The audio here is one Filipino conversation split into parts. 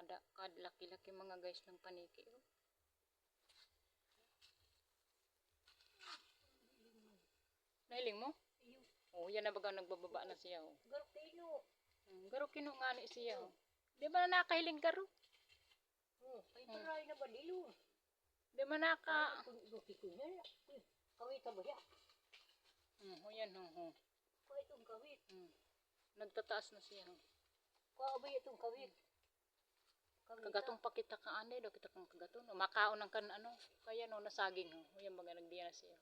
Kadlaki-laki mga guys ng paniki. Nahiling mo? Oh, yan na baga nagbababa na siya. Oh. Garo kino nga ni siya. Oh. Di ba na nakahiling garo? Ay taray na ba dilo? Di ba naka... Kawit ba siya? Oh, yan. Oh. Kawit itong kawit. Nagtataas na siya. Kawit itong kawit. Kagatong pa kita ka anay daw kita kang kagatong. Makaon ng kan ano. Kaya no nasaging. Oh. Yan baga nagdiya na siya.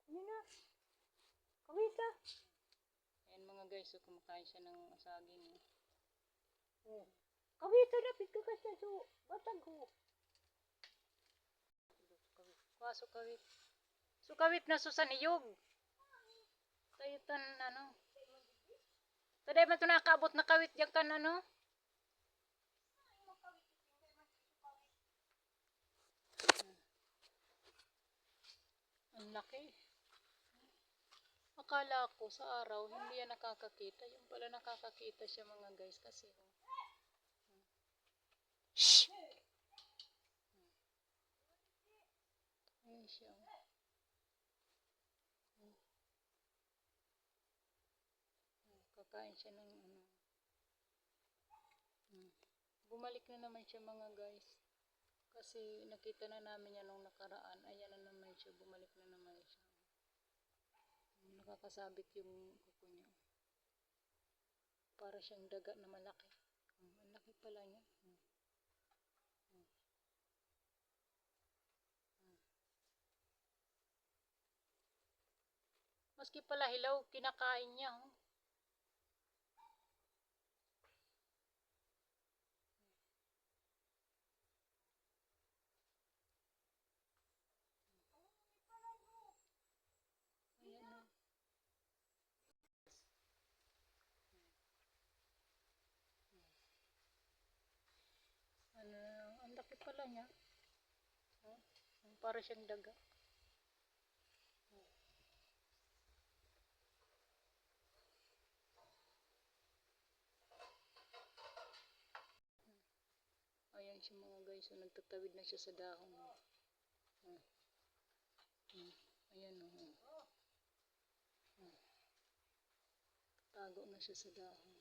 Ano na? Kawit ah. Ayan mga guys, so kumakain siya ng saging. Kawit na pagkakas na so batag ko. So kawit. So kawit na so sa niyog. Tayo tan ano. Taday man ito nakaabot na kawit diyan kan ano. Ang laki. Akala ko sa araw hindi yan nakakakita. Yung pala nakakakita siya mga guys kasi. Shhh! Ayan siya. Kakain siya ng ano. Bumalik na naman siya mga guys. Kasi nakita na namin yan nung nakaraan. Ayan na naman siya. Bumalik na naman siya. Nakakasabit yung kuko niya. Para siyang daga na malaki. Ang laki pala niya. Maski pala hilaw, kinakain niya. Ang laki pala niya. Para siyang daga. Ayan siya mga guys. So, nagtatawid na siya sa dahon. Ayan o. Tago na siya sa dahon.